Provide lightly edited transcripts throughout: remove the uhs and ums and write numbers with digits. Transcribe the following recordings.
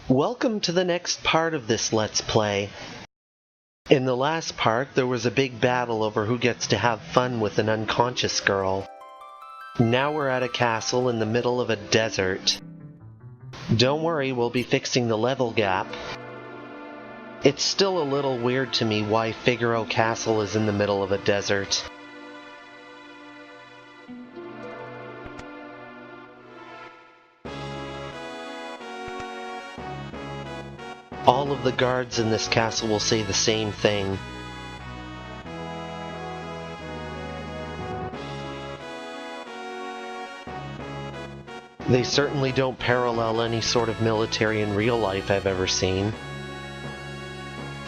Welcome to the next part of this Let's Play. In the last part, there was a big battle over who gets to have fun with an unconscious girl. Now we're at a castle in the middle of a desert. Don't worry, we'll be fixing the level gap. It's still a little weird to me why Figaro Castle is in the middle of a desert. All of the guards in this castle will say the same thing. They certainly don't parallel any sort of military in real life I've ever seen.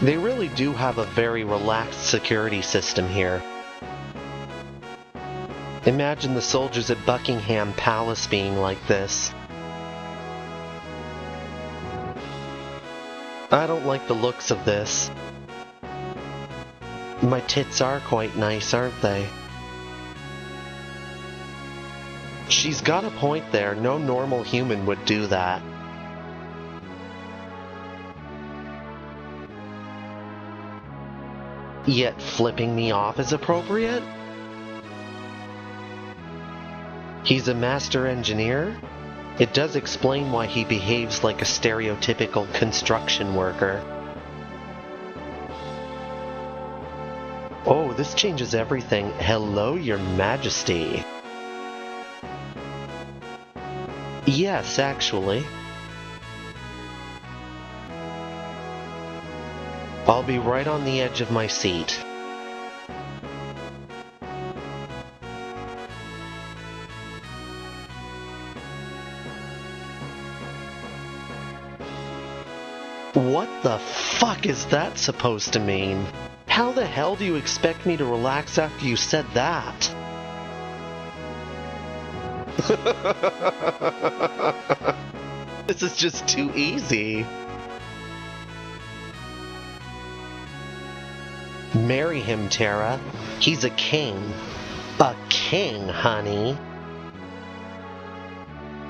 They really do have a very relaxed security system here. Imagine the soldiers at Buckingham Palace being like this. I don't like the looks of this. My tits are quite nice, aren't they? She's got a point there. No normal human would do that. Yet flipping me off is appropriate? He's a master engineer? It does explain why he behaves like a stereotypical construction worker. Oh, this changes everything. Hello, Your Majesty. Yes, actually. I'll be right on the edge of my seat. What the fuck is that supposed to mean? How the hell do you expect me to relax after you said that? This is just too easy. Marry him, Terra. He's a king. A king, honey.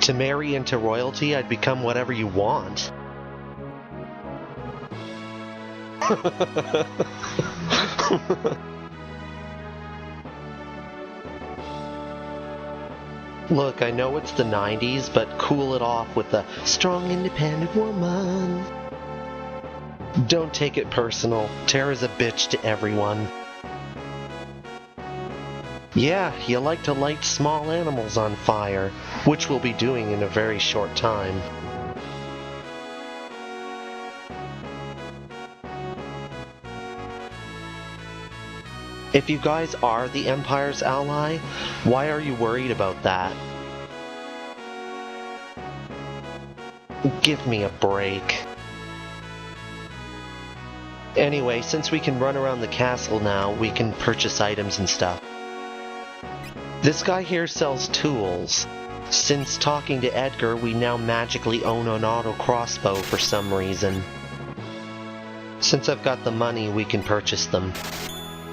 To marry into royalty, I'd become whatever you want. Look, I know it's the 90s, but cool it off with a strong, independent woman. Don't take it personal. Terra's a bitch to everyone. Yeah, you like to light small animals on fire, which we'll be doing in a very short time. If you guys are the Empire's ally, why are you worried about that? Give me a break. Anyway, since we can run around the castle now, we can purchase items and stuff. This guy here sells tools. Since talking to Edgar, we now magically own an auto crossbow for some reason. Since I've got the money, we can purchase them.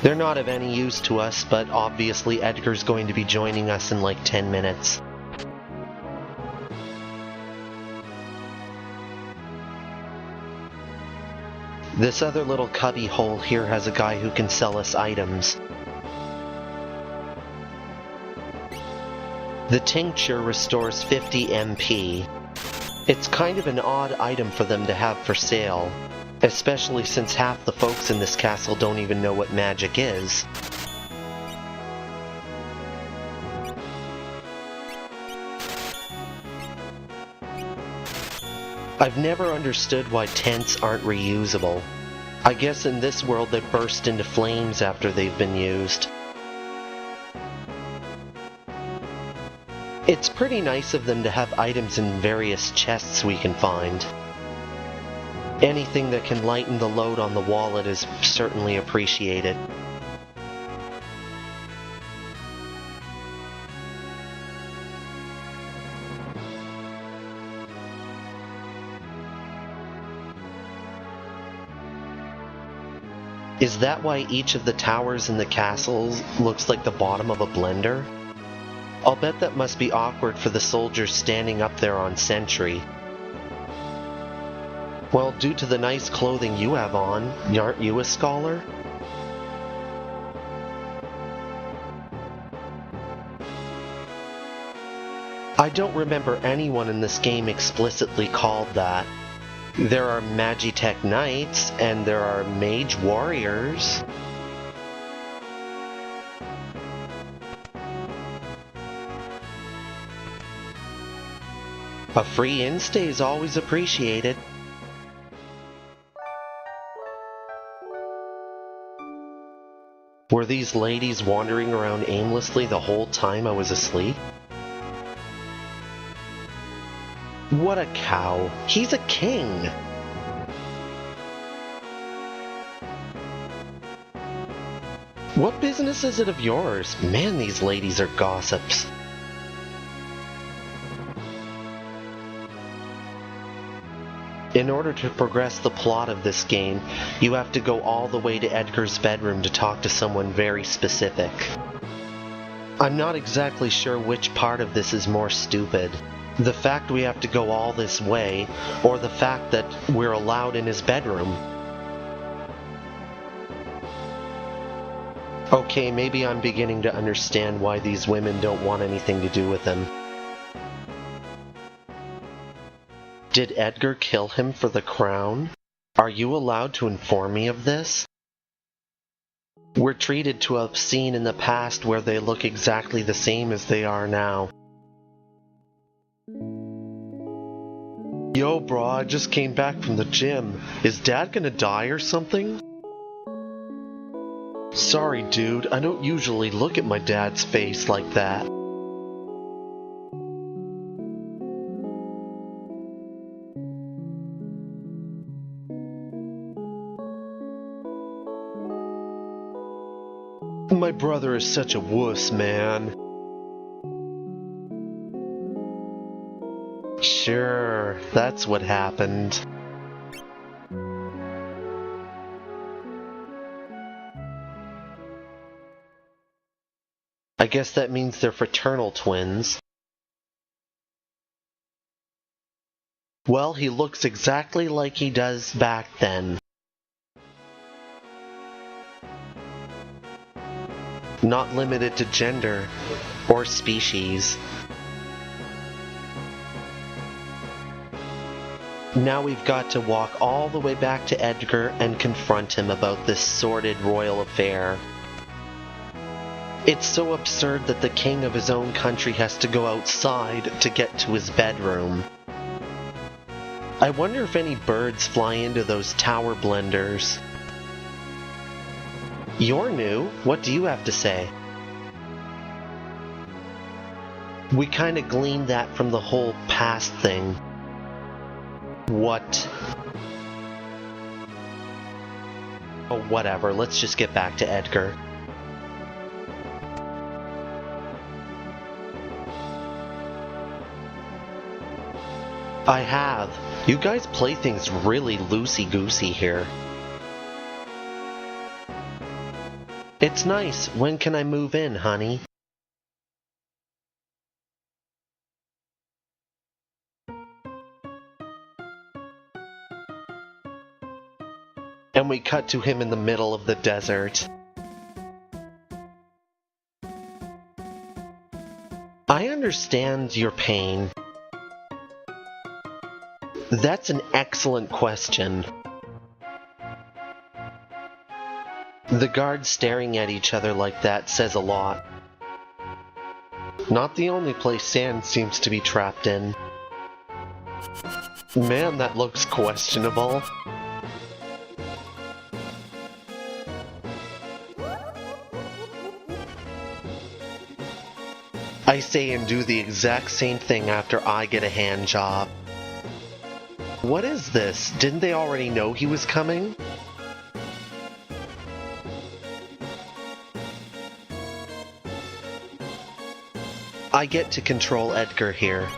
They're not of any use to us, but obviously Edgar's going to be joining us in like 10 minutes. This other little cubby hole here has a guy who can sell us items. The tincture restores 50 MP. It's kind of an odd item for them to have for sale. Especially since half the folks in this castle don't even know what magic is. I've never understood why tents aren't reusable. I guess in this world they burst into flames after they've been used. It's pretty nice of them to have items in various chests we can find. Anything that can lighten the load on the wallet is certainly appreciated. Is that why each of the towers in the castles looks like the bottom of a blender? I'll bet that must be awkward for the soldiers standing up there on sentry. Well, due to the nice clothing you have on, aren't you a scholar? I don't remember anyone in this game explicitly called that. There are Magitech Knights, and there are Mage Warriors. A free in-stay is always appreciated. Were these ladies wandering around aimlessly the whole time I was asleep? What a cow. He's a king! What business is it of yours? Man, these ladies are gossips. In order to progress the plot of this game, you have to go all the way to Edgar's bedroom to talk to someone very specific. I'm not exactly sure which part of this is more stupid. The fact we have to go all this way, or the fact that we're allowed in his bedroom. Okay, maybe I'm beginning to understand why these women don't want anything to do with him. Did Edgar kill him for the crown? Are you allowed to inform me of this? We're treated to a scene in the past where they look exactly the same as they are now. Yo, bro, I just came back from the gym. Is Dad gonna die or something? Sorry, dude, I don't usually look at my dad's face like that. My brother is such a wuss, man. Sure, that's what happened. I guess that means they're fraternal twins. Well, he looks exactly like he does back then. Not limited to gender or species. Now we've got to walk all the way back to Edgar and confront him about this sordid royal affair. It's so absurd that the king of his own country has to go outside to get to his bedroom. I wonder if any birds fly into those tower blenders. You're new. What do you have to say? We kinda gleaned that from the whole past thing. What? Oh, whatever. Let's just get back to Edgar. I have. You guys play things really loosey-goosey here. It's nice. When can I move in, honey? And we cut to him in the middle of the desert. I understand your pain. That's an excellent question. The guards staring at each other like that says a lot. Not the only place sand seems to be trapped in. Man, that looks questionable. I say and do the exact same thing after I get a hand job. What is this? Didn't they already know he was coming? I get to control Edgar here.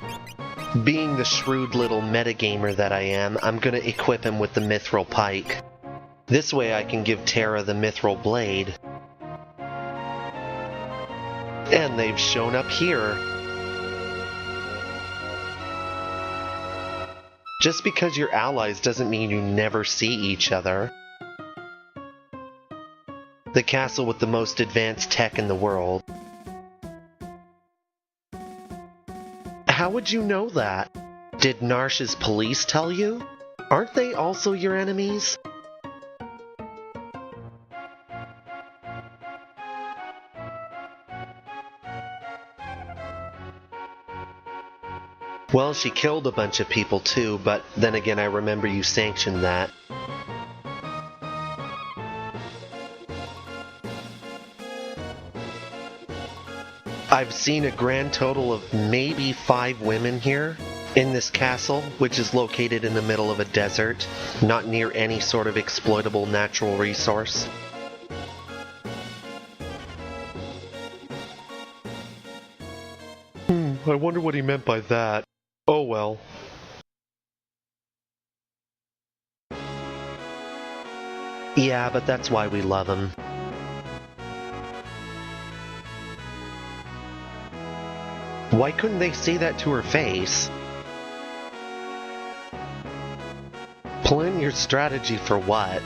Being the shrewd little metagamer that I am, I'm gonna equip him with the Mithril Pike. This way I can give Terra the Mithril Blade. And they've shown up here. Just because you're allies doesn't mean you never see each other. The castle with the most advanced tech in the world. How would you know that? Did Narsh's police tell you? Aren't they also your enemies? Well, she killed a bunch of people too, but then again I remember you sanctioned that. I've seen a grand total of maybe 5 women here in this castle, which is located in the middle of a desert, not near any sort of exploitable natural resource. I wonder what he meant by that. Oh well. Yeah, but that's why we love him. Why couldn't they say that to her face? Plan your strategy for what?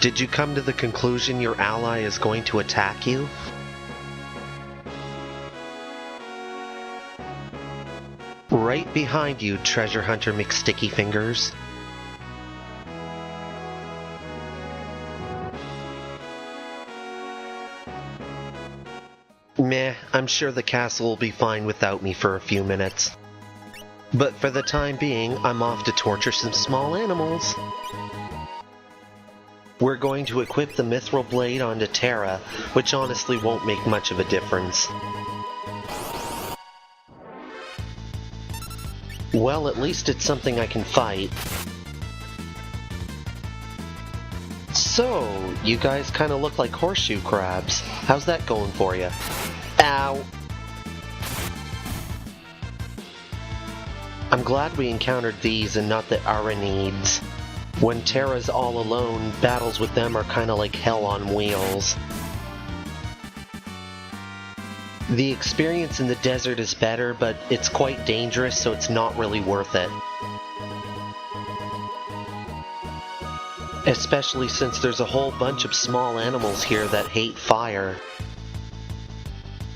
Did you come to the conclusion your ally is going to attack you? Right behind you, treasure hunter McSticky Fingers. Meh, I'm sure the castle will be fine without me for a few minutes. But for the time being, I'm off to torture some small animals. We're going to equip the mithril blade onto Terra, which honestly won't make much of a difference. Well, at least it's something I can fight. So, you guys kinda look like horseshoe crabs. How's that going for you? Ow! I'm glad we encountered these and not the Aranids. When Terra's all alone, battles with them are kinda like hell on wheels. The experience in the desert is better, but it's quite dangerous, so it's not really worth it. Especially since there's a whole bunch of small animals here that hate fire.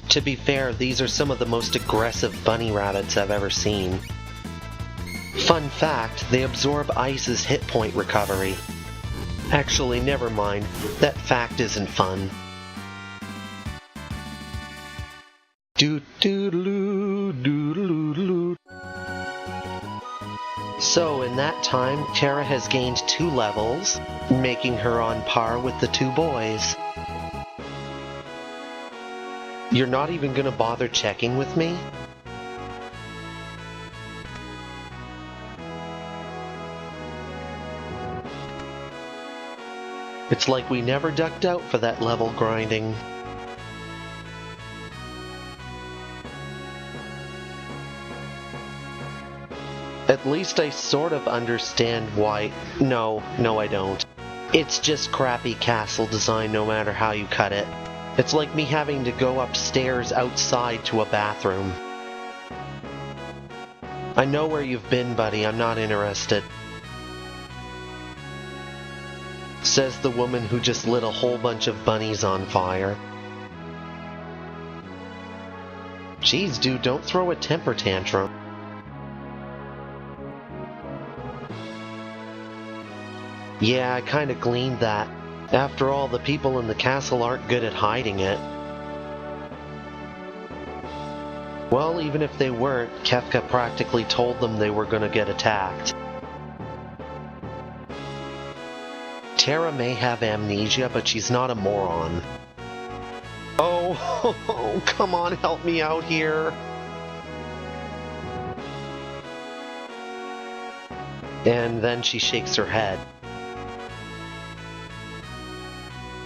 To be fair, these are some of the most aggressive bunny rabbits I've ever seen. Fun fact, they absorb Ice's hit point recovery. Actually, never mind, that fact isn't fun. So in that time, Terra has gained 2 levels, making her on par with the 2 boys. You're not even gonna bother checking with me? It's like we never ducked out for that level grinding. At least I sort of understand why... No, I don't. It's just crappy castle design no matter how you cut it. It's like me having to go upstairs outside to a bathroom. I know where you've been, buddy. I'm not interested. Says the woman who just lit a whole bunch of bunnies on fire. Jeez, dude, don't throw a temper tantrum. Yeah, I kinda gleaned that. After all, the people in the castle aren't good at hiding it. Well, even if they weren't, Kefka practically told them they were gonna get attacked. Terra may have amnesia, but she's not a moron. Oh, come on, help me out here. And then she shakes her head.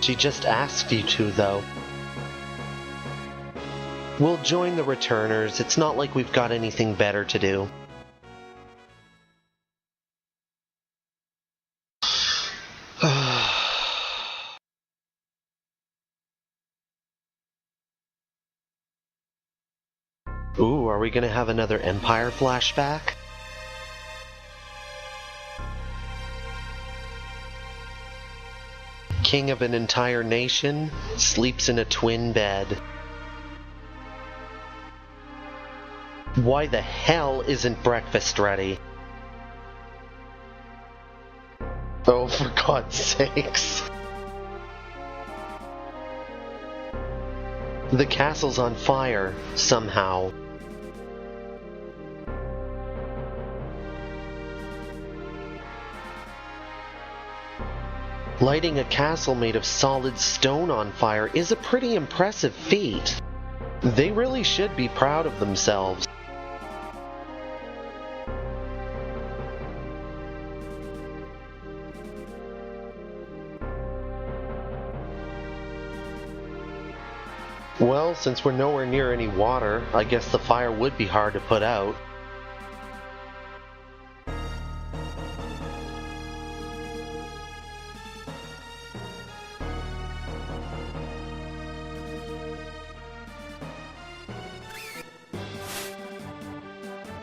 She just asked you to, though. We'll join the returners. It's not like we've got anything better to do. Ooh, are we gonna have another Empire flashback? King of an entire nation, sleeps in a twin bed. Why the hell isn't breakfast ready? Oh, for God's sakes. The castle's on fire, somehow. Lighting a castle made of solid stone on fire is a pretty impressive feat. They really should be proud of themselves. Well, since we're nowhere near any water, I guess the fire would be hard to put out.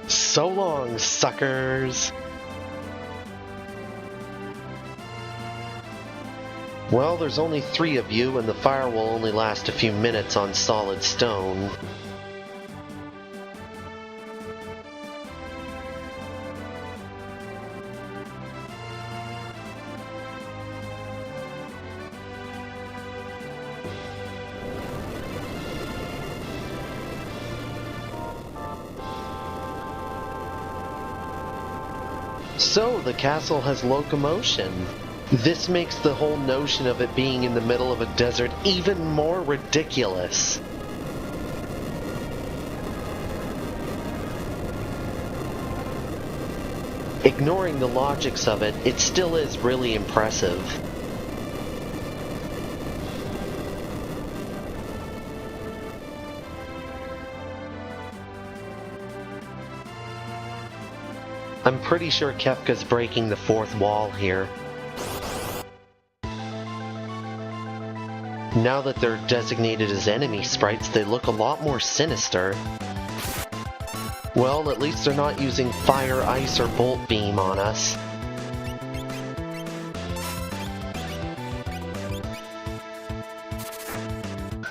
So long, suckers! Well, there's only 3 of you, and the fire will only last a few minutes on solid stone. So, the castle has locomotion. This makes the whole notion of it being in the middle of a desert even more ridiculous. Ignoring the logics of it, it still is really impressive. I'm pretty sure Kefka's breaking the 4th wall here. Now that they're designated as enemy sprites, they look a lot more sinister. Well, at least they're not using fire, ice, or bolt beam on us.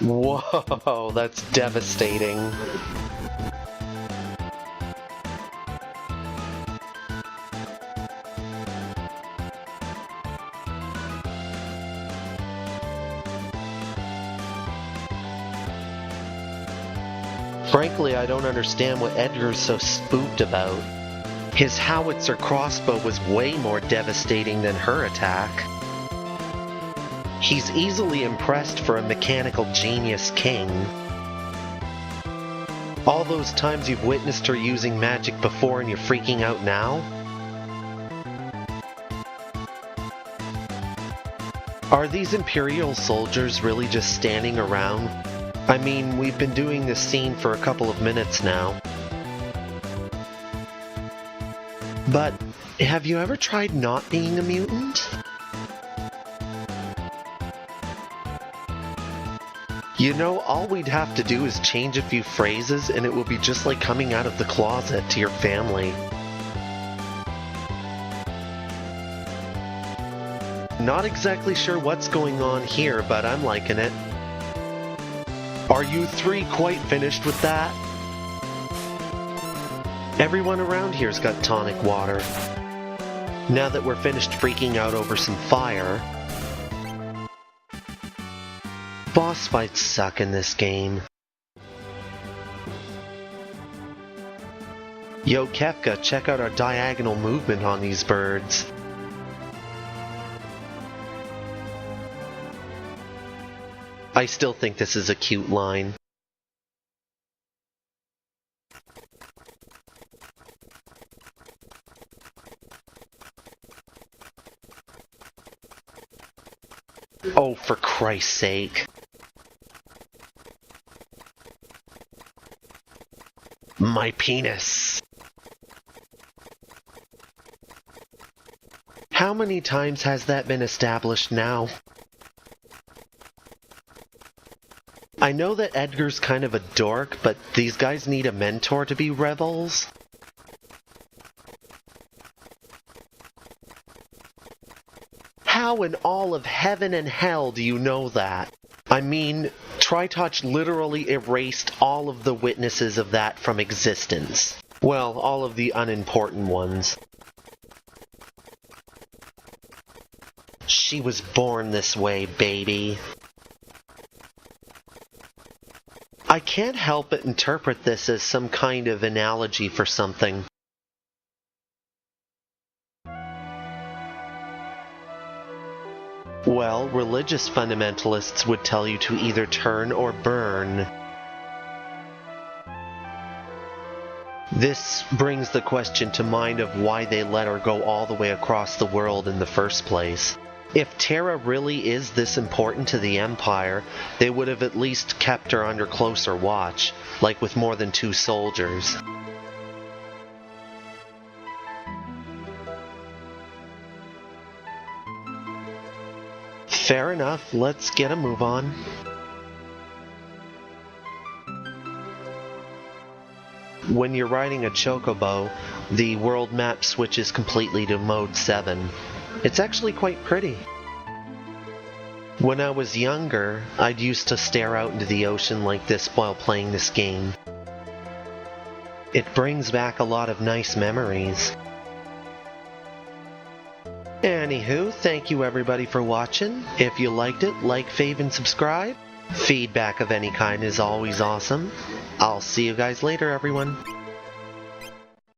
Whoa, that's devastating. Frankly, I don't understand what Edgar's so spooked about. His howitzer crossbow was way more devastating than her attack. He's easily impressed for a mechanical genius king. All those times you've witnessed her using magic before and you're freaking out now? Are these Imperial soldiers really just standing around? I mean, we've been doing this scene for a couple of minutes now. But, have you ever tried not being a mutant? You know, all we'd have to do is change a few phrases and it would be just like coming out of the closet to your family. Not exactly sure what's going on here, but I'm liking it. Are you 3 quite finished with that? Everyone around here's got tonic water. Now that we're finished freaking out over some fire. Boss fights suck in this game. Yo, Kefka, check out our diagonal movement on these birds. I still think this is a cute line. Oh, for Christ's sake. My penis. How many times has that been established now? I know that Edgar's kind of a dork, but these guys need a mentor to be rebels. How How in all of heaven and hell do you know that? I mean, Tritouch literally erased all of the witnesses of that from existence. Well, all of the unimportant ones. She was born this way, baby. I can't help but interpret this as some kind of analogy for something. Well, religious fundamentalists would tell you to either turn or burn. This brings the question to mind of why they let her go all the way across the world in the first place. If Terra really is this important to the Empire, they would have at least kept her under closer watch, like with more than 2 soldiers. Fair enough, let's get a move on. When you're riding a chocobo, the world map switches completely to mode 7. It's actually quite pretty. When I was younger, I'd used to stare out into the ocean like this while playing this game. It brings back a lot of nice memories. Anywho, thank you everybody for watching. If you liked it, like, fave, and subscribe. Feedback of any kind is always awesome. I'll see you guys later, everyone.